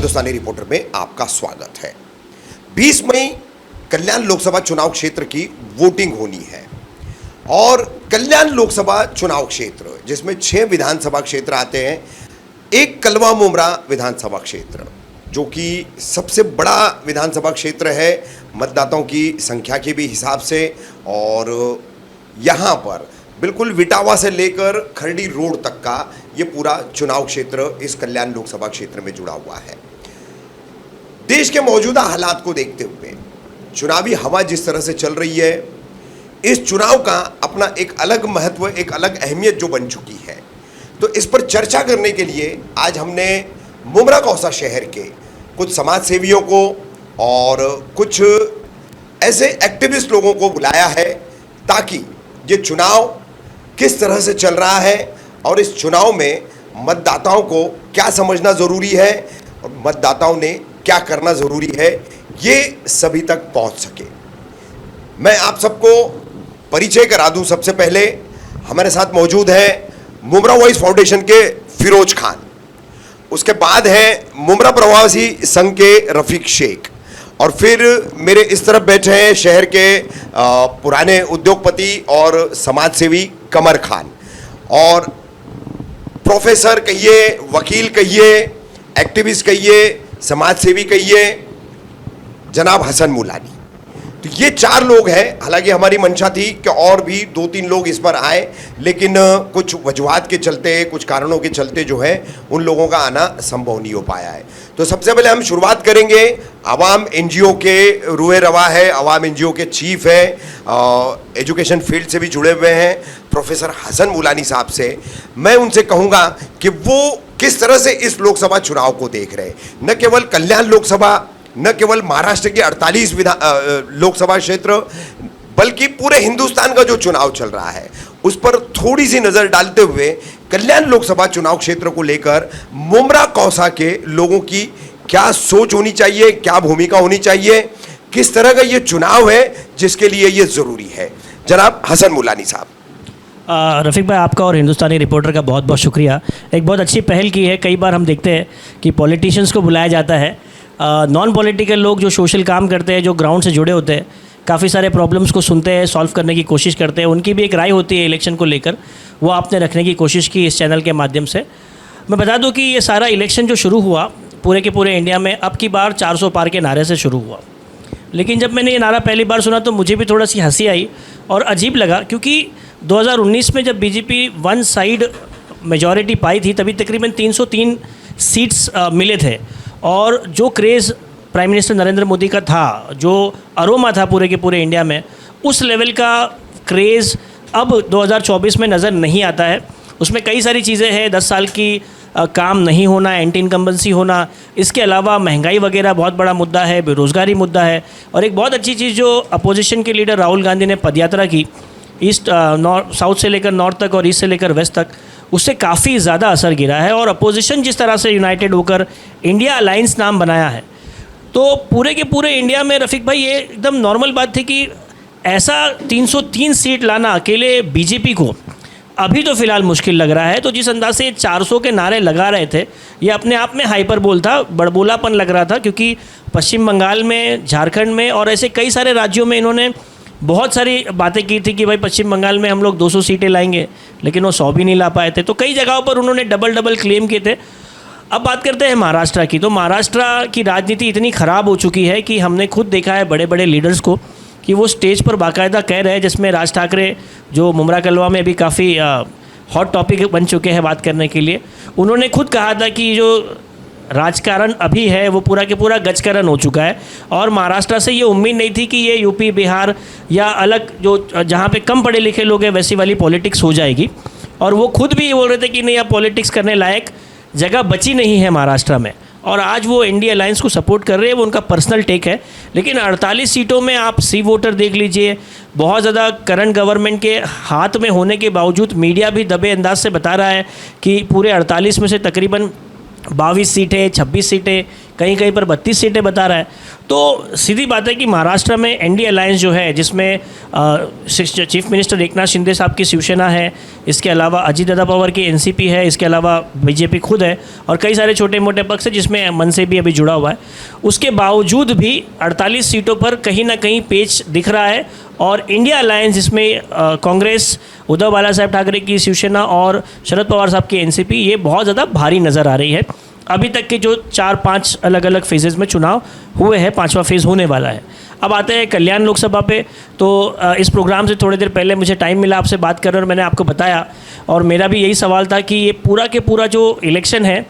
हिंदुस्तानी reporter में आपका स्वागत है। 20 मई कल्याण लोकसभा चुनाव क्षेत्र की वोटिंग होनी है और कल्याण लोकसभा चुनाव क्षेत्र जिसमें 6 विधानसभा क्षेत्र आते हैं, एक कलवा मुमरा विधानसभा क्षेत्र जो कि सबसे बड़ा विधानसभा क्षेत्र है मतदाताओं की संख्या के भी हिसाब से, और यहाँ पर बिल्कुल विटावा से लेकर खरडी रोड तक का ये पूरा चुनाव क्षेत्र इस कल्याण लोकसभा क्षेत्र में जुड़ा हुआ है। देश के मौजूदा हालात को देखते हुए चुनावी हवा जिस तरह से चल रही है, इस चुनाव का अपना एक अलग महत्व, एक अलग अहमियत जो बन चुकी है, तो इस पर चर्चा करने के लिए आज हमने मुमरा कौसा शहर के कुछ समाज सेवियों को और कुछ ऐसे एक्टिविस्ट लोगों को बुलाया है ताकि ये चुनाव किस तरह से चल रहा है और इस चुनाव में मतदाताओं को क्या समझना ज़रूरी है और मतदाताओं ने क्या करना ज़रूरी है, ये सभी तक पहुंच सके। मैं आप सबको परिचय करा दूं। सबसे पहले हमारे साथ मौजूद हैं मुमरा वॉइस फाउंडेशन के फिरोज खान, उसके बाद हैं मुमरा प्रवासी संघ के रफीक शेख, और फिर मेरे इस तरफ बैठे हैं शहर के पुराने उद्योगपति और समाजसेवी कमर खान, और प्रोफेसर कहिए, वकील कहिए, एक्टिविस्ट कहिए, समाजसेवी कहिए, जनाब हसन मुलानी। तो ये 4 लोग हैं। हालांकि हमारी मंशा थी कि और भी 2-3 लोग इस पर आए, लेकिन कुछ वजूहात के चलते, कुछ कारणों के चलते जो है उन लोगों का आना संभव नहीं हो पाया है। तो सबसे पहले हम शुरुआत करेंगे अवाम एनजीओ के रुए रवा है, अवाम एनजीओ के चीफ है, एजुकेशन फील्ड से भी जुड़े हुए हैं, प्रोफेसर हसन मुलानी साहब से। मैं उनसे कहूँगा कि वो किस तरह से इस लोकसभा चुनाव को देख रहे हैं, न केवल कल्याण लोकसभा, न केवल महाराष्ट्र के 48 लोकसभा क्षेत्र, बल्कि पूरे हिंदुस्तान का जो चुनाव चल रहा है उस पर थोड़ी सी नज़र डालते हुए कल्याण लोकसभा चुनाव क्षेत्र को लेकर मुमरा कौसा के लोगों की क्या सोच होनी चाहिए, क्या भूमिका होनी चाहिए, किस तरह का ये चुनाव है जिसके लिए ये ज़रूरी है। जनाब हसन मुलानी साहब। रफ़ीक भाई, आपका और हिंदुस्तानी रिपोर्टर का बहुत बहुत शुक्रिया। एक बहुत अच्छी पहल की है। कई बार हम देखते हैं कि पॉलिटिशियंस को बुलाया जाता है, नॉन पॉलिटिकल लोग जो सोशल काम करते हैं, जो ग्राउंड से जुड़े होते हैं, काफ़ी सारे प्रॉब्लम्स को सुनते हैं, सॉल्व करने की कोशिश करते हैं, उनकी भी एक राय होती है इलेक्शन को लेकर, वो आपने रखने की कोशिश की इस चैनल के माध्यम से। मैं बता दूं कि ये सारा इलेक्शन जो शुरू हुआ पूरे के पूरे इंडिया में अब की बार 400 पार के नारे से शुरू हुआ। लेकिन जब मैंने ये नारा पहली बार सुना तो मुझे भी थोड़ा सी हंसी आई और अजीब लगा, क्योंकि 2019 में जब बीजेपी वन साइड मेजॉरिटी पाई थी तभी तकरीबन 303 सीट्स मिले थे, और जो craze prime minister Narendra Modi का था, जो अरोमा था पूरे के पूरे इंडिया में, उस लेवल का क्रेज़ अब 2024 में नज़र नहीं आता है। उसमें कई सारी चीज़ें हैं, 10 साल की काम नहीं होना, एंटी इनकम्बेंसी होना, इसके अलावा महंगाई वगैरह बहुत बड़ा मुद्दा है, बेरोज़गारी मुद्दा है, और एक बहुत अच्छी चीज़ जो अपोजिशन के लीडर राहुल गांधी ने पदयात्रा की ईस्ट साउथ से लेकर नॉर्थ तक और ईस्ट से लेकर वेस्ट तक, उससे काफ़ी ज़्यादा असर गिरा है। और अपोजिशन जिस तरह से यूनाइटेड होकर इंडिया अलायंस नाम बनाया है, तो पूरे के पूरे इंडिया में रफ़ीक भाई ये एकदम नॉर्मल बात थी कि ऐसा 303 सीट लाना अकेले बीजेपी को अभी तो फ़िलहाल मुश्किल लग रहा है। तो जिस अंदाज से 400 के नारे लगा रहे थे, ये अपने आप में हाइपरबोल था, बड़बोलापन लग रहा था, क्योंकि पश्चिम बंगाल में, झारखंड में और ऐसे कई सारे राज्यों में इन्होंने बहुत सारी बातें की थी कि भाई पश्चिम बंगाल में हम लोग 200 सीटें लाएंगे, लेकिन वो 100 भी नहीं ला पाए थे। तो कई जगहों पर उन्होंने डबल क्लेम किए थे। अब बात करते हैं महाराष्ट्र की। तो महाराष्ट्र की राजनीति इतनी ख़राब हो चुकी है कि हमने खुद देखा है बड़े बड़े लीडर्स को कि वो स्टेज पर बाकायदा कह रहे हैं, जिसमें राज ठाकरे जो मुमरा कलवा में भी काफ़ी हॉट टॉपिक बन चुके हैं बात करने के लिए, उन्होंने खुद कहा था कि जो राजकारण अभी है वो पूरा के पूरा गजकरण हो चुका है, और महाराष्ट्र से ये उम्मीद नहीं थी कि ये यूपी, बिहार या अलग जो जहाँ पे कम पढ़े लिखे लोग हैं वैसी वाली पॉलिटिक्स हो जाएगी। और वो खुद भी ये बोल रहे थे कि नहीं, अब पॉलिटिक्स करने लायक जगह बची नहीं है महाराष्ट्र में, और आज वो इंडिया अलायंस को सपोर्ट कर रहे हैं, वो उनका पर्सनल टेक है। लेकिन 48 सीटों में आप सी वोटर देख लीजिए, बहुत ज़्यादा करंट गवर्नमेंट के हाथ में होने के बावजूद मीडिया भी दबे अंदाज से बता रहा है कि पूरे 48 में से तकरीबन 22 सीटें, 26 सीटें कहीं कहीं पर 32 सीटें बता रहा है। तो सीधी बात है कि महाराष्ट्र में एनडीए अलायंस जो है, जिसमें चीफ मिनिस्टर एकनाथ शिंदे साहब की शिवसेना है, इसके अलावा अजित दादा पवार की एनसीपी है, इसके अलावा बीजेपी खुद है और कई सारे छोटे मोटे पक्ष है जिसमें मनसे भी अभी जुड़ा हुआ है। उसके बावजूद भी 48 सीटों पर कहीं ना कहीं पेच दिख रहा है और इंडिया अलायंस, जिसमें कांग्रेस, उद्धव बाला साहब ठाकरे की शिवसेना और शरद पवार साहब की एनसीपी, ये बहुत ज़्यादा भारी नज़र आ रही है। अभी तक के जो 4-5 अलग अलग फेजेज़ में चुनाव हुए हैं, 5वां फेज़ होने वाला है। अब आते हैं कल्याण लोकसभा पे। तो इस प्रोग्राम से थोड़ी देर पहले मुझे टाइम मिला आपसे बात करने और मैंने आपको बताया, और मेरा भी यही सवाल था कि ये पूरा के पूरा जो इलेक्शन है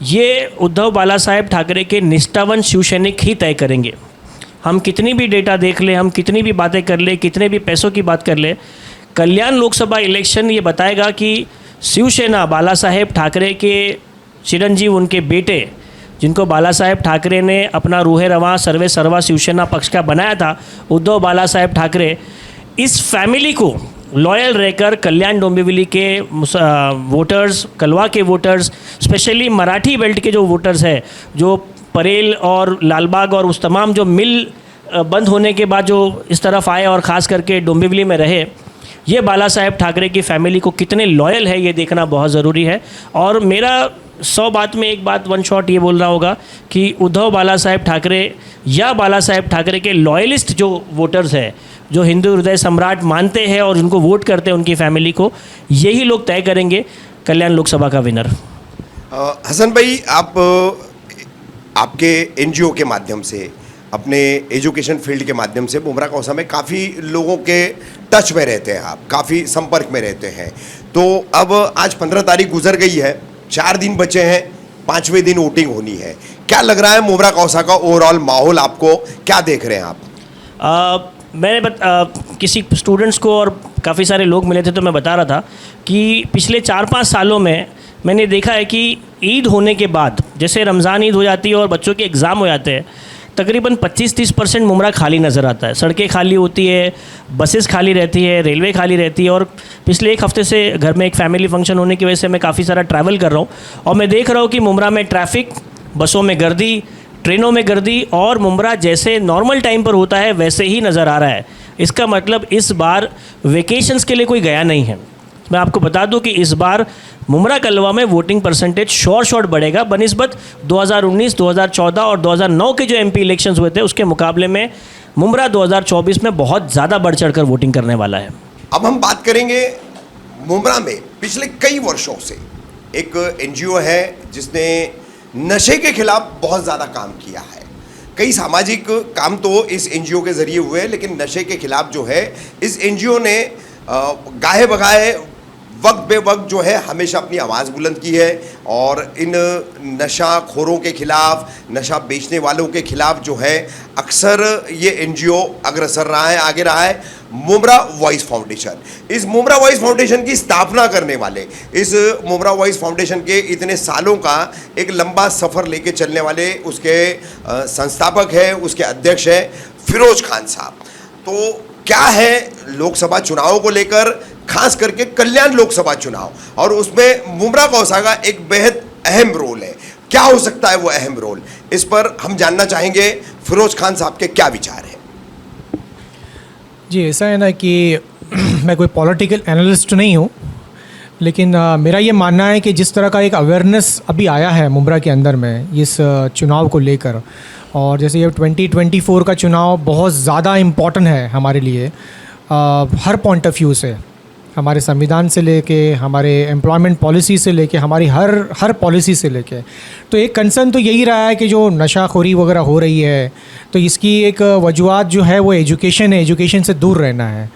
ये उद्धव बाला साहेब ठाकरे के निष्ठावान शिवसैनिक ही तय करेंगे। हम कितनी भी डेटा देख लें, हम कितनी भी बातें कर लें, कितने भी पैसों की बात कर लें, कल्याण लोकसभा इलेक्शन ये बताएगा कि शिवसेना बाला साहेब ठाकरे के चिरंजीव, उनके बेटे, जिनको बाला साहेब ठाकरे ने अपना रूहे रवां सर्वे सर्वा शिवसेना पक्ष का बनाया था, उद्धव बाला साहेब ठाकरे, इस फैमिली को लॉयल रहकर कल्याण डोंबिवली के वोटर्स, कलवा के वोटर्स, स्पेशली मराठी बेल्ट के जो वोटर्स हैं, जो परेल और लालबाग और उस तमाम जो मिल बंद होने के बाद जो इस तरफ आए और ख़ास करके डोंबिवली में रहे, ये बाला साहेब ठाकरे की फैमिली को कितने लॉयल है ये देखना बहुत ज़रूरी है। और मेरा 100 बात में एक बात, वन शॉट ये बोल रहा होगा कि उद्धव बाला साहेब ठाकरे या बाला साहेब ठाकरे के लॉयलिस्ट जो वोटर्स हैं, जो हिंदू हृदय सम्राट मानते हैं और उनको वोट करते हैं उनकी फैमिली को, यही लोग तय करेंगे कल्याण लोकसभा का विनर। हसन भाई, आपके एनजीओ के माध्यम से, अपने एजुकेशन फील्ड के माध्यम से मुमरा कौसा में काफ़ी लोगों के टच में रहते हैं, आप काफ़ी संपर्क में रहते हैं। तो अब आज 15 तारीख गुजर गई है, 4 दिन बचे हैं, 5वें दिन वोटिंग होनी है। क्या लग रहा है मुमरा कौसा का ओवरऑल माहौल, आपको क्या देख रहे हैं आप? मैंने किसी स्टूडेंट्स को और काफ़ी सारे लोग मिले थे तो मैं बता रहा था कि पिछले 4-5 सालों में मैंने देखा है कि ईद होने के बाद, जैसे रमज़ान ईद हो जाती है और बच्चों के एग्ज़ाम हो जाते हैं, तकरीबन 25-30% मुमरा खाली नज़र आता है। सड़कें खाली होती है, बसेस खाली रहती है, रेलवे खाली रहती है। और पिछले 1 हफ़्ते से घर में एक फैमिली फंक्शन होने की वजह से मैं काफ़ी सारा ट्रैवल कर रहा हूँ और मैं देख रहा हूँ कि मुमरा में ट्रैफिक, बसों में गर्दी, ट्रेनों में गर्दी, और मुमरा जैसे नॉर्मल टाइम पर होता है वैसे ही नज़र आ रहा है। इसका मतलब इस बार वेकेशंस के लिए कोई गया नहीं है। मैं आपको बता दूं कि इस बार मुमरा कलवा में वोटिंग परसेंटेज शॉर्ट बढ़ेगा बनिस्बत 2019, 2014 और 2009 के जो एमपी इलेक्शंस हुए थे उसके मुकाबले में मुमरा 2024 में बहुत ज़्यादा बढ़ चढ़कर वोटिंग करने वाला है। अब हम बात करेंगे मुमरा में पिछले कई वर्षों से एक एनजीओ है जिसने नशे के खिलाफ बहुत ज़्यादा काम किया है। कई सामाजिक काम तो इस एनजीओ के ज़रिए हुए, लेकिन नशे के खिलाफ जो है इस एनजीओ ने गाहे बगाहे वक्त बे वक्त जो है हमेशा अपनी आवाज़ बुलंद की है और इन नशाखोरों के खिलाफ, नशा बेचने वालों के खिलाफ जो है अक्सर ये एनजीओ अग्रसर रहा है, आगे रहा है। मुमरा वॉइस फाउंडेशन, इस मुमरा वॉइस फाउंडेशन की स्थापना करने वाले, इस मुमरा वॉइस फाउंडेशन के इतने सालों का एक लंबा सफ़र लेके चलने वाले उसके संस्थापक हैं, उसके अध्यक्ष हैं फिरोज खान साहब। तो क्या है लोकसभा चुनावों को लेकर, खास करके कल्याण लोकसभा चुनाव, और उसमें मुमरा कौसा का एक बेहद अहम रोल है। क्या हो सकता है वो अहम रोल, इस पर हम जानना चाहेंगे फिरोज खान साहब के क्या विचार हैं। जी, ऐसा है ना कि मैं कोई पॉलिटिकल एनालिस्ट नहीं हूँ, लेकिन मेरा ये मानना है कि जिस तरह का एक अवेयरनेस अभी आया है मुमरा के अंदर में इस चुनाव को लेकर, और जैसे ये 2024 का चुनाव बहुत ज़्यादा इम्पॉर्टेंट है हमारे लिए हर पॉइंट ऑफ व्यू से, हमारे संविधान से लेके, हमारे एम्प्लॉयमेंट पॉलिसी से लेके, हमारी हर पॉलिसी से लेके। तो एक कंसर्न तो यही रहा है कि जो नशाखोरी वगैरह हो रही है तो इसकी एक वजूहत जो है वो एजुकेशन है, एजुकेशन से दूर रहना है।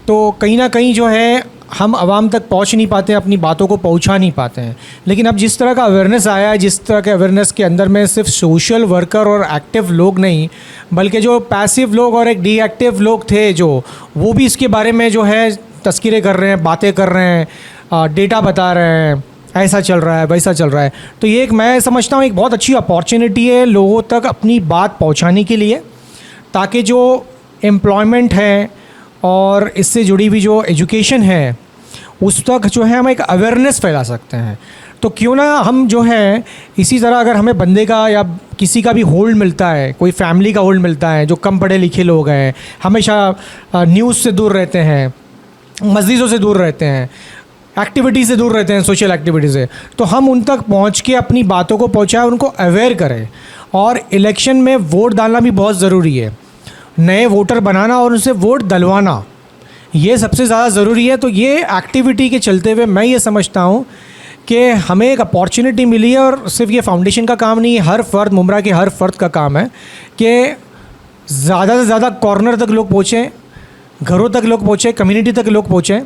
तो कहीं ना कहीं जो है हम आवाम तक पहुंच नहीं पाते, अपनी बातों को पहुंचा नहीं पाते हैं। लेकिन अब जिस तरह का अवेयरनेस आया है, जिस तरह के अवेयरनेस के अंदर में सिर्फ सोशल वर्कर और एक्टिव लोग नहीं, बल्कि जो पैसिव लोग और एक डीएक्टिव लोग थे जो, वो भी इसके बारे में जो है तस्कीरें कर रहे हैं, बातें कर रहे हैं, डेटा बता रहे हैं, ऐसा चल रहा है, वैसा चल रहा है। तो ये एक, मैं समझता हूँ एक बहुत अच्छी अपॉर्चुनिटी है लोगों तक अपनी बात पहुँचाने के लिए, ताकि जो एम्प्लॉयमेंट है और इससे जुड़ी हुई जो एजुकेशन है उस तक जो है हम एक अवेयरनेस फैला सकते हैं। तो क्यों ना हम जो है इसी तरह, अगर हमें बंदे का या किसी का भी होल्ड मिलता है, कोई फैमिली का होल्ड मिलता है जो कम पढ़े लिखे लोग हैं, हमेशा न्यूज़ से दूर रहते हैं, मस्जिदों से दूर रहते हैं, एक्टिविटी से दूर रहते हैं, सोशल एक्टिविटी से, तो हम उन तक पहुंच के अपनी बातों को पहुंचाएं, उनको अवेयर करें। और इलेक्शन में वोट डालना भी बहुत ज़रूरी है, नए वोटर बनाना और उनसे वोट डलवाना, ये सबसे ज़्यादा ज़रूरी है। तो ये एक्टिविटी के चलते हुए मैं ये समझता हूँ कि हमें एक अपॉर्चुनिटी मिली है, और सिर्फ ये फाउंडेशन का काम नहीं है, हर फ़र्द, मुमरा के हर फ़र्द का काम है कि ज़्यादा से ज़्यादा कॉर्नर तक लोग पहुँचें, घरों तक लोग पहुँचें, कम्युनिटी तक लोग पहुँचें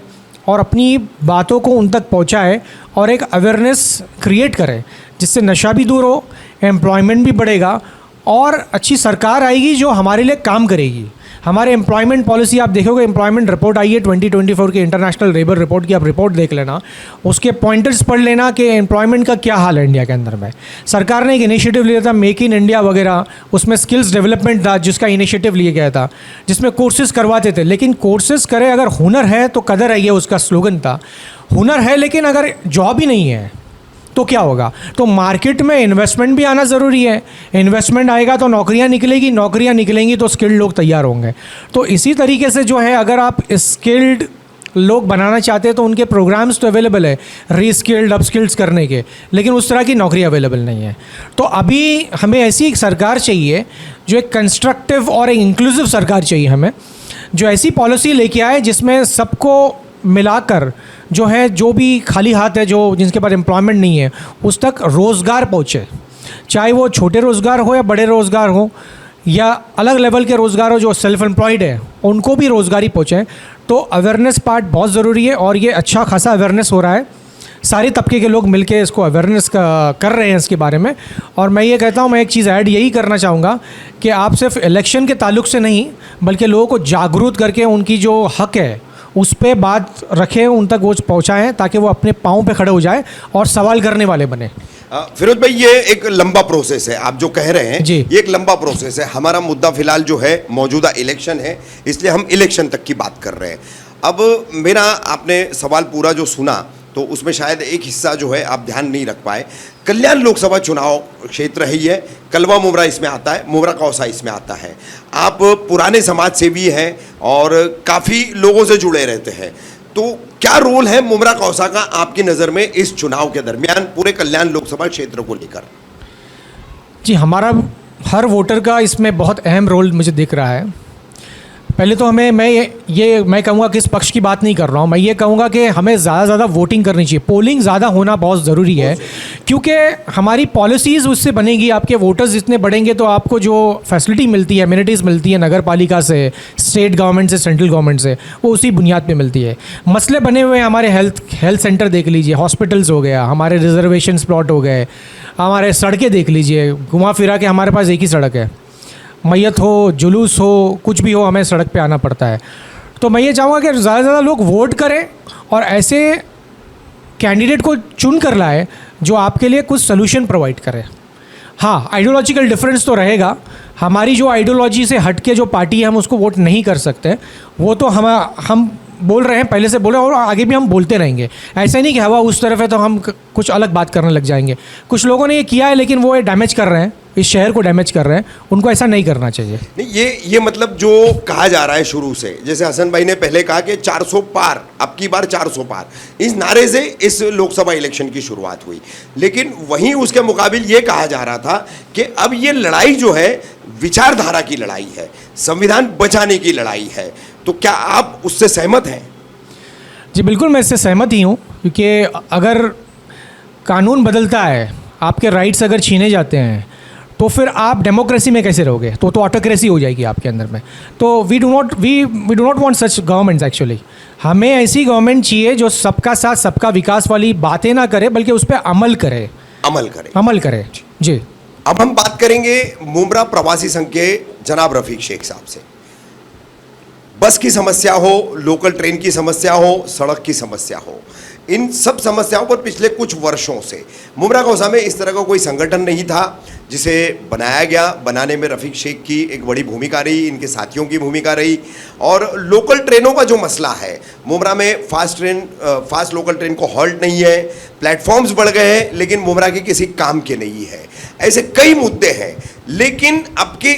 और अपनी बातों को उन तक पहुँचाए और एक अवेयरनेस क्रिएट करें, जिससे नशा भी दूर हो, एम्प्लॉयमेंट भी बढ़ेगा और अच्छी सरकार आएगी जो हमारे लिए काम करेगी। हमारे एम्प्लॉयमेंट पॉलिसी आप देखोगे, एम्प्लॉयमेंट रिपोर्ट आई है 2024 की, इंटरनेशनल लेबर रिपोर्ट की, आप रिपोर्ट देख लेना, उसके पॉइंटर्स पढ़ लेना कि एम्प्लॉयमेंट का क्या हाल है इंडिया के अंदर में। सरकार ने एक इनिशिएटिव लिया था मेक इन इंडिया वगैरह, उसमें स्किल्स डेवलपमेंट था जिसका इनिशिएटिव लिया गया था, जिसमें कोर्सेज करवाते थे। लेकिन कोर्सेज करें, अगर हुनर है तो कदर है, ये उसका स्लोगन था। हुनर है लेकिन अगर जॉब ही नहीं है तो क्या होगा? तो मार्केट में इन्वेस्टमेंट भी आना ज़रूरी है, इन्वेस्टमेंट आएगा तो नौकरियां निकलेगी, नौकरियां निकलेंगी तो स्किल्ड लोग तैयार होंगे। तो इसी तरीके से जो है, अगर आप स्किल्ड लोग बनाना चाहते हैं तो उनके प्रोग्राम्स तो अवेलेबल है रीस्किल्ड अपस्किल्ड्स करने के, लेकिन उस तरह की नौकरी अवेलेबल नहीं है। तो अभी हमें ऐसी एक सरकार चाहिए जो एक कंस्ट्रक्टिव और एक इंक्लूसिव सरकार चाहिए हमें, जो ऐसी पॉलिसी लेके आए जिसमें सबको मिलाकर जो है, जो भी खाली हाथ है, जो जिनके पास एम्प्लॉयमेंट नहीं है, उस तक रोज़गार पहुँचे, चाहे वो छोटे रोज़गार हो या बड़े रोज़गार हो या अलग लेवल के रोज़गार हो, जो सेल्फ एम्प्लॉयड है उनको भी रोज़गारी पहुँचे। तो अवेयरनेस पार्ट बहुत ज़रूरी है और ये अच्छा खासा अवेयरनेस हो रहा है, सारे तबके के लोग मिलके इसको अवेयरनेस कर रहे हैं इसके बारे में। और मैं ये कहता हूँ, मैं एक चीज़ ऐड यही करना चाहूँगा कि आप सिर्फ इलेक्शन के ताल्लुक से नहीं, बल्कि लोगों को जागरूक करके उनकी जो हक है उस पर बात रखें, उन तक वो पहुँचाएँ, ताकि वो अपने पाँव पे खड़े हो जाए और सवाल करने वाले बने। फिरोज भाई, ये एक लंबा प्रोसेस है, आप जो कह रहे हैं जी। ये एक लंबा प्रोसेस है। हमारा मुद्दा फिलहाल जो है मौजूदा इलेक्शन है, इसलिए हम इलेक्शन तक की बात कर रहे हैं। अब मेरा आपने सवाल पूरा जो सुना तो उसमें शायद एक हिस्सा जो है आप ध्यान नहीं रख पाए। कल्याण लोकसभा चुनाव क्षेत्र है ये, कलवा मुमरा इसमें आता है, मुमरा कौसा इसमें आता है। आप पुराने समाज सेवी हैं और काफ़ी लोगों से जुड़े रहते हैं, तो क्या रोल है मुमरा कौसा का आपकी नज़र में इस चुनाव के दरमियान पूरे कल्याण लोकसभा क्षेत्र को लेकर? जी, हमारा हर वोटर का इसमें बहुत अहम रोल मुझे दिख रहा है। पहले तो हमें, मैं कहूँगा कि इस पक्ष की बात नहीं कर रहा हूँ, मैं ये कहूँगा कि हमें ज़्यादा से ज़्यादा वोटिंग करनी चाहिए, पोलिंग ज़्यादा होना बहुत ज़रूरी है, क्योंकि हमारी पॉलिसीज़ उससे बनेगी। आपके वोटर्स जितने बढ़ेंगे तो आपको जो फैसिलिटी मिलती है, एमिनिटीज़ मिलती है नगर पालिका से, स्टेट गवर्नमेंट से, सेंट्रल गवर्नमेंट से, वो उसी बुनियाद पर मिलती है। मसले बने हुए हैं, हमारे हेल्थ सेंटर देख लीजिए, हॉस्पिटल्स हो गया, हमारे रिजर्वेशन प्लॉट हो गए, हमारे सड़कें देख लीजिए, घुमा फिरा के हमारे पास एक ही सड़क है, मैयत हो, जुलूस हो, कुछ भी हो, हमें सड़क पे आना पड़ता है। तो मैं ये चाहूँगा कि ज़्यादा से ज़्यादा लोग वोट करें और ऐसे कैंडिडेट को चुन कर लाए जो आपके लिए कुछ सोल्यूशन प्रोवाइड करे। हाँ, आइडियोलॉजिकल डिफरेंस तो रहेगा, हमारी जो आइडियोलॉजी से हट के जो पार्टी है हम उसको वोट नहीं कर सकते, वो तो हम बोल रहे हैं, पहले से बोले और आगे भी हम बोलते रहेंगे। ऐसा नहीं कि हवा उस तरफ है तो हम कुछ अलग बात करने लग जाएंगे। कुछ लोगों ने ये किया है लेकिन वो डैमेज कर रहे हैं, इस शहर को डैमेज कर रहे हैं, उनको ऐसा नहीं करना चाहिए। नहीं, ये मतलब जो कहा जा रहा है शुरू से, जैसे हसन भाई ने पहले कहा कि 400 पार, अब की बार 400 पार, इस नारे से इस लोकसभा इलेक्शन की शुरुआत हुई। लेकिन वहीं उसके मुकाबिल ये कहा जा रहा था कि अब ये लड़ाई जो है विचारधारा की लड़ाई है, संविधान बचाने की लड़ाई है। तो क्या आप उससे सहमत हैं? जी बिल्कुल, मैं इससे सहमत ही हूँ, क्योंकि अगर कानून बदलता है, आपके राइट्स अगर छीने जाते हैं, तो फिर आप डेमोक्रेसी में कैसे रहोगे? तो ऑटोक्रेसी हो जाएगी आपके अंदर में। तो we do not want such governments actually. हमें ऐसी गवर्नमेंट चाहिए जो सबका साथ सबका विकास वाली बातें ना करे, बल्कि उस पर अमल करे। जी। अब हम बात करेंगे मुमरा प्रवासी संघ के जनाब रफीक शेख साहब से। बस की समस्या हो, लोकल ट्रेन की समस्या हो, सड़क की समस्या हो, इन सब समस्याओं पर पिछले कुछ वर्षों से मुमरा गौसा में इस तरह का कोई संगठन नहीं था जिसे बनाया गया। बनाने में रफ़ीक शेख की एक बड़ी भूमिका रही, इनके साथियों की भूमिका रही। और लोकल ट्रेनों का जो मसला है, मुमरा में फास्ट लोकल ट्रेन को हॉल्ट नहीं है, प्लेटफॉर्म्स बढ़ गए हैं लेकिन मुमरा के किसी काम के नहीं है। ऐसे कई मुद्दे हैं, लेकिन अब के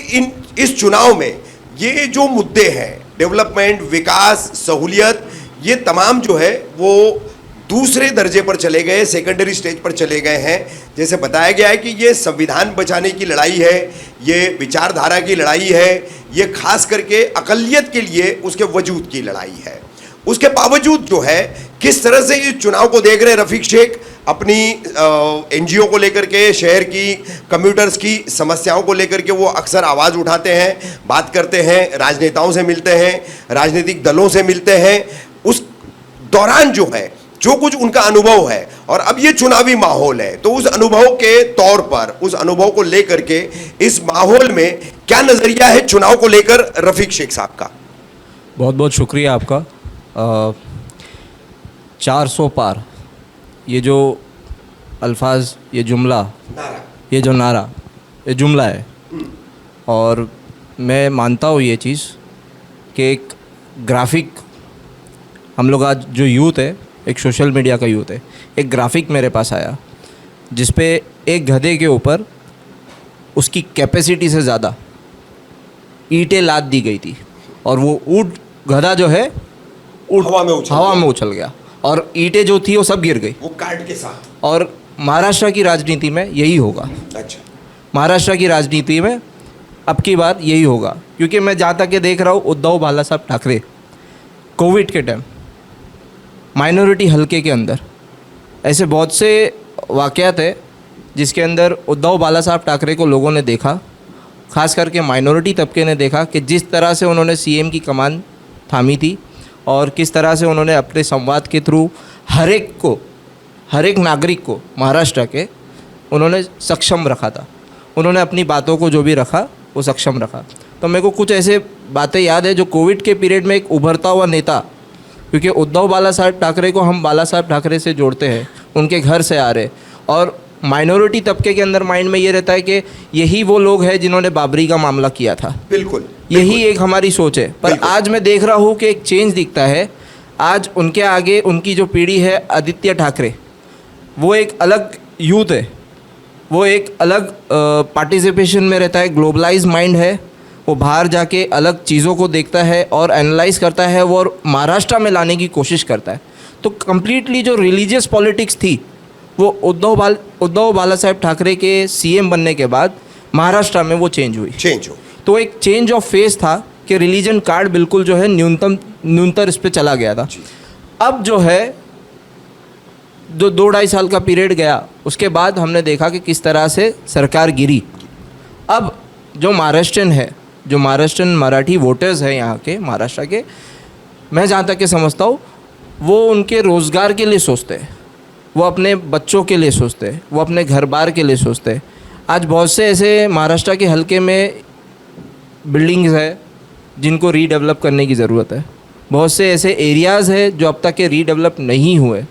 इस चुनाव में ये जो मुद्दे हैं, डेवलपमेंट, विकास, सहूलियत, ये तमाम जो है वो दूसरे दर्जे पर चले गए, सेकेंडरी स्टेज पर चले गए हैं। जैसे बताया गया है कि ये संविधान बचाने की लड़ाई है, ये विचारधारा की लड़ाई है, ये खास करके अक़लियत के लिए उसके वजूद की लड़ाई है। उसके बावजूद जो है किस तरह से इस चुनाव को देख रहे हैं रफ़ीक शेख, अपनी एनजीओ को लेकर के, शहर की कम्यूटर्स की समस्याओं को लेकर के वो अक्सर आवाज़ उठाते हैं, बात करते हैं, राजनेताओं से मिलते हैं, राजनीतिक दलों से मिलते हैं। उस दौरान जो है जो कुछ उनका अनुभव है, और अब ये चुनावी माहौल है, तो उस अनुभव के तौर पर, उस अनुभव को लेकर के इस माहौल में क्या नज़रिया है चुनाव को लेकर रफ़ीक शेख साहब का? बहुत बहुत शुक्रिया आपका। 400 पार, ये जो अल्फाज, ये जुमला, ये जो नारा, ये जुमला है। और मैं मानता हूँ ये चीज़ कि एक ग्राफिक, हम लोग आज जो यूथ है, एक सोशल मीडिया का यूथ है, एक ग्राफिक मेरे पास आया जिस पे एक गधे के ऊपर उसकी कैपेसिटी से ज़्यादा ईंटें लाद दी गई थी, और वो गधा जो है हवा में उछल गया, और ईंटें जो थी वो सब गिर गई, वो कार्ड के साथ। और महाराष्ट्र की राजनीति में यही होगा। अच्छा, महाराष्ट्र की राजनीति में अब की बार यही होगा, क्योंकि मैं जहाँ तक के देख रहा हूँ, उद्धव बाला साहब ठाकरे कोविड के टाइम माइनॉरिटी हलके के अंदर ऐसे बहुत से वाक़यात है जिसके अंदर उद्धव बाला साहब ठाकरे को लोगों ने देखा, ख़ास करके माइनॉरिटी तबके ने देखा कि जिस तरह से उन्होंने सीएम की कमान थामी थी और किस तरह से उन्होंने अपने संवाद के थ्रू हर एक नागरिक को महाराष्ट्र के उन्होंने सक्षम रखा था। उन्होंने अपनी बातों को जो भी रखा वो सक्षम रखा। तो मेरे को कुछ ऐसे बातें याद है जो कोविड के पीरियड में एक उभरता हुआ नेता, क्योंकि उद्धव बाला साहब ठाकरे को हम बाला साहब ठाकरे से जोड़ते हैं, उनके घर से आ रहे, और माइनॉरिटी तबके के अंदर माइंड में ये रहता है कि यही वो लोग हैं जिन्होंने बाबरी का मामला किया था। बिल्कुल, यही एक हमारी सोच है। पर आज मैं देख रहा हूँ कि एक चेंज दिखता है। आज उनके आगे उनकी जो पीढ़ी है, आदित्य ठाकरे, वो एक अलग यूथ है, वो एक अलग पार्टिसिपेशन में रहता है, ग्लोबलाइज माइंड है, वो बाहर जाके अलग चीज़ों को देखता है और एनालाइज करता है, वो और महाराष्ट्र में लाने की कोशिश करता है। तो कम्प्लीटली जो रिलीजियस पॉलिटिक्स थी वो उद्धव बाला साहब ठाकरे के सीएम बनने के बाद महाराष्ट्र में वो चेंज हो। तो एक चेंज ऑफ फेस था कि रिलीजन कार्ड बिल्कुल जो है न्यूनतम इस पर चला गया था। अब जो है जो 2-2.5 साल का पीरियड गया, उसके बाद हमने देखा कि किस तरह से सरकार गिरी। अब जो महाराष्ट्रियन मराठी वोटर्स हैं यहाँ के, महाराष्ट्र के, मैं जहाँ तक के समझता हूँ, वो उनके रोज़गार के लिए सोचते हैं, वो अपने बच्चों के लिए सोचते हैं, वो अपने घर बार के लिए सोचते हैं। आज बहुत से ऐसे महाराष्ट्र के हलके में बिल्डिंग्स है जिनको रीडेवलप करने की ज़रूरत है। बहुत से ऐसे एरियाज़ है जो अब तक के रीडेवलप नहीं हुए,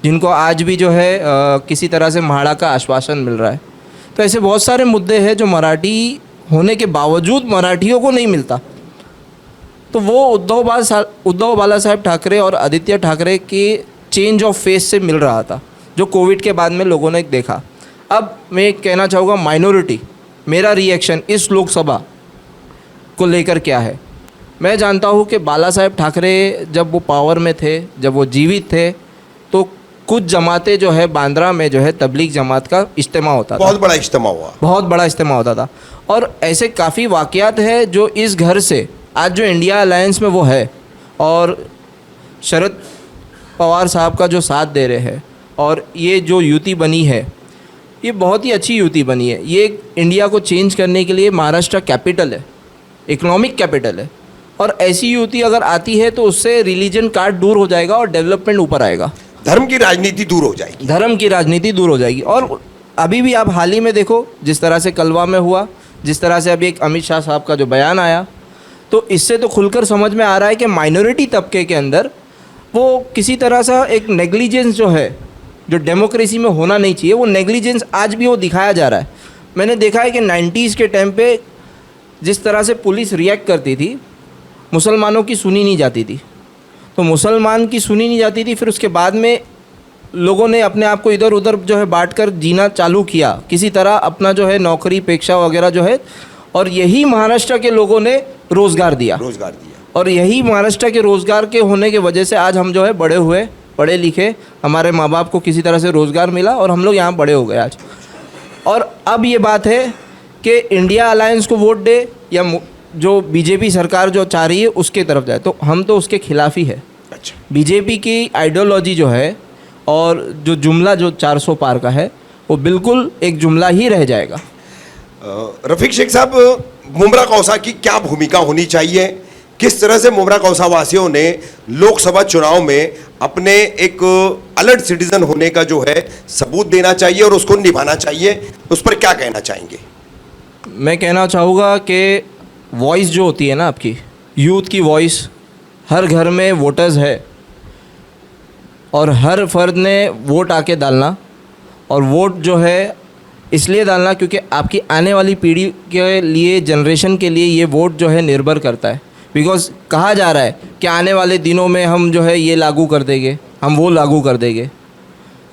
जिनको आज भी जो है किसी तरह से म्हाड़ा का आश्वासन मिल रहा है। तो ऐसे बहुत सारे मुद्दे हैं जो मराठी होने के बावजूद मराठियों को नहीं मिलता। तो वो उद्धव बाला साहब ठाकरे और आदित्य ठाकरे के चेंज ऑफ फेस से मिल रहा था, जो कोविड के बाद में लोगों ने देखा। अब मैं कहना चाहूँगा माइनॉरिटी, मेरा रिएक्शन इस लोकसभा को लेकर क्या है। मैं जानता हूँ कि बाला साहब ठाकरे जब वो पावर में थे, जब वो जीवित थे, तो कुछ जमातें जो है बांद्रा में जो है तबलीग जमात का इज्तिमा होता था, बहुत बड़ा इज्तिमा होता था। और ऐसे काफ़ी वाक़यात है जो इस घर से आज जो इंडिया अलायंस में वो है, और शरद पवार साहब का जो साथ दे रहे हैं, और ये जो युति बनी है, ये बहुत ही अच्छी युति बनी है। ये इंडिया को चेंज करने के लिए महाराष्ट्र कैपिटल है, इकोनॉमिक कैपिटल है, और ऐसी युति अगर आती है तो उससे रिलीजन कार्ड दूर हो जाएगा और डेवलपमेंट ऊपर आएगा, धर्म की राजनीति दूर हो जाएगी। और अभी भी आप हाल ही में देखो, जिस तरह से कलवा में हुआ, जिस तरह से अभी एक अमित शाह साहब का जो बयान आया, तो इससे तो खुलकर समझ में आ रहा है कि माइनॉरिटी तबके के अंदर वो किसी तरह सा एक नेग्लिजेंस जो है, जो डेमोक्रेसी में होना नहीं चाहिए, वो नेग्लिजेंस आज भी वो दिखाया जा रहा है। मैंने देखा है कि 90s के टाइम पे जिस तरह से पुलिस रिएक्ट करती थी, मुसलमानों की सुनी नहीं जाती थी, तो मुसलमान की सुनी नहीं जाती थी। फिर उसके बाद में लोगों ने अपने आप को इधर उधर जो है बांट कर जीना चालू किया, किसी तरह अपना जो है नौकरी पेशा वगैरह जो है, और यही महाराष्ट्र के लोगों ने रोज़गार दिया, और यही महाराष्ट्र के रोज़गार के होने की वजह से आज हम जो है बड़े हुए, पढ़े लिखे, हमारे माँ बाप को किसी तरह से रोज़गार मिला और हम लोग यहाँ बड़े हो गए आज। और अब ये बात है कि इंडिया अलायंस को वोट दे या जो बीजेपी सरकार जो चाह रही है उसके तरफ जाए, तो हम तो उसके खिलाफ ही है। अच्छा, बीजेपी की आइडियोलॉजी जो है और जो जुमला जो 400 पार का है वो बिल्कुल एक जुमला ही रह जाएगा। रफीक शेख साहब, मुमरा कौसा की क्या भूमिका होनी चाहिए? किस तरह से मुमरा कौसा वासियों ने लोकसभा चुनाव में अपने एक अलर्ट सिटीजन होने का जो है सबूत देना चाहिए और उसको निभाना चाहिए, उस पर क्या कहना चाहेंगे? मैं कहना चाहूँगा कि वॉइस जो होती है ना आपकी, यूथ की वॉइस, हर घर में वोटर्स है और हर फर्द ने वोट आके डालना, और वोट जो है इसलिए डालना क्योंकि आपकी आने वाली पीढ़ी के लिए, जनरेशन के लिए ये वोट जो है निर्भर करता है। बिकॉज़ कहा जा रहा है कि आने वाले दिनों में हम जो है ये लागू कर देंगे, हम वो लागू कर देंगे,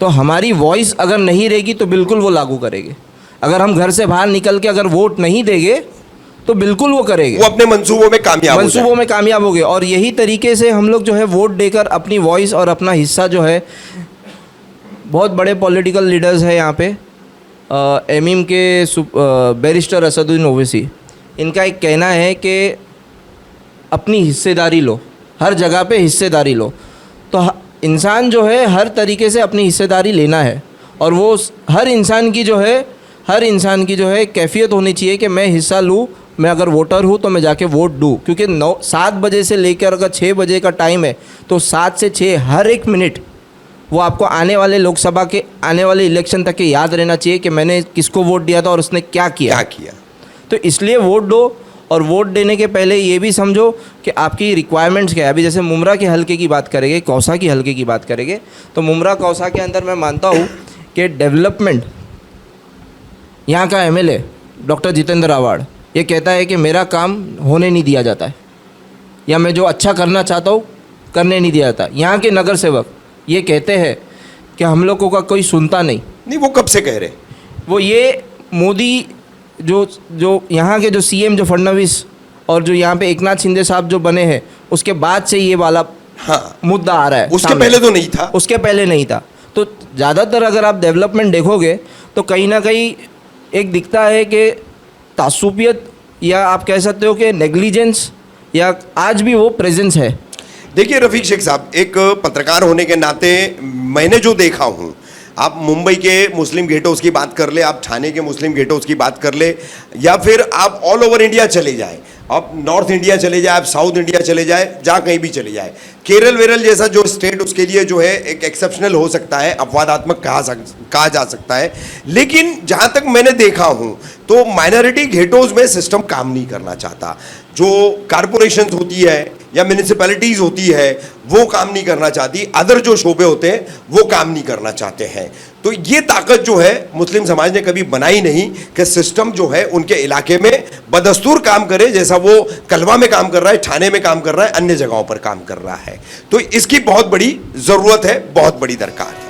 तो हमारी वॉइस अगर नहीं रहेगी तो बिल्कुल वो लागू करेंगे। अगर हम घर से बाहर निकल के अगर वोट नहीं देंगे तो बिल्कुल वो करेंगे, वो अपने मंसूबों में कामयाब हो गए। और यही तरीके से हम लोग जो है वोट देकर अपनी वॉइस और अपना हिस्सा जो है, बहुत बड़े पॉलिटिकल लीडर्स हैं यहाँ पे, एमईएम के बैरिस्टर असदुद्दीन ओवैसी, इनका एक कहना है कि अपनी हिस्सेदारी लो, हर जगह पे हिस्सेदारी लो। तो इंसान जो है हर तरीके से अपनी हिस्सेदारी लेना है, और वो हर इंसान की जो है कैफियत होनी चाहिए कि मैं हिस्सा लूँ, मैं अगर वोटर हूँ तो मैं जाके वोट दूँ। क्योंकि 7 बजे से लेकर अगर 6 बजे का टाइम है तो 7 से 6 हर एक मिनट वो आपको आने वाले लोकसभा के आने वाले इलेक्शन तक के याद रहना चाहिए कि मैंने किसको वोट दिया था और उसने क्या किया। तो इसलिए वोट दो, और वोट देने के पहले ये भी समझो कि आपकी रिक्वायरमेंट्स क्या है। अभी जैसे मुमरा के हलके की बात करेंगे, कौसा की हलके की बात करेंगे, तो मुमरा कौसा के अंदर मैं मानता हूँ कि डेवलपमेंट, यहाँ का एमएलए डॉक्टर जितेंद्र आवाड़ ये कहता है कि मेरा काम होने नहीं दिया जाता है, या मैं जो अच्छा करना चाहता हूँ करने नहीं दिया जाता। यहाँ के नगर सेवक ये कहते हैं कि हम लोगों का कोई सुनता नहीं। वो कब से कह रहे? वो ये मोदी जो यहाँ के जो सीएम जो फडणवीस और जो यहाँ पे एकनाथ शिंदे साहब जो बने हैं उसके बाद से ये वाला मुद्दा आ रहा है। उसके पहले तो नहीं था, उसके पहले नहीं था। तो ज़्यादातर अगर आप डेवलपमेंट देखोगे तो कहीं ना कहीं एक दिखता है कि तासुबियत, या आप कह सकते हो कि नेग्लिजेंस, या आज भी वो प्रेजेंस है। देखिए रफीक शेख साहब, एक पत्रकार होने के नाते मैंने जो देखा हूँ, आप मुंबई के मुस्लिम गेटोज़ की बात कर ले, आप ठाणे के मुस्लिम गेटोज़ की बात कर ले, या फिर आप ऑल ओवर इंडिया चले जाए, आप नॉर्थ इंडिया चले जाए, आप साउथ इंडिया चले जाए, जहाँ कहीं भी चले जाए, केरल वेरल जैसा जो स्टेट उसके लिए जो है एक एक्सेप्शनल हो सकता है, अपवादात्मक कहा जा सकता है। लेकिन जहाँ तक मैंने देखा हूँ तो माइनॉरिटी गेटोज़ में सिस्टम काम नहीं करना चाहता। जो कारपोरेशन होती है या म्यूनिसिपैलिटीज़ होती है वो काम नहीं करना चाहती, अदर जो शोबे होते हैं वो काम नहीं करना चाहते हैं। तो ये ताकत जो है मुस्लिम समाज ने कभी बनाई नहीं कि सिस्टम जो है उनके इलाके में बदस्तूर काम करे, जैसा वो कलवा में काम कर रहा है, ठाणे में काम कर रहा है, अन्य जगहों पर काम कर रहा है। तो इसकी बहुत बड़ी ज़रूरत है, बहुत बड़ी दरकार है।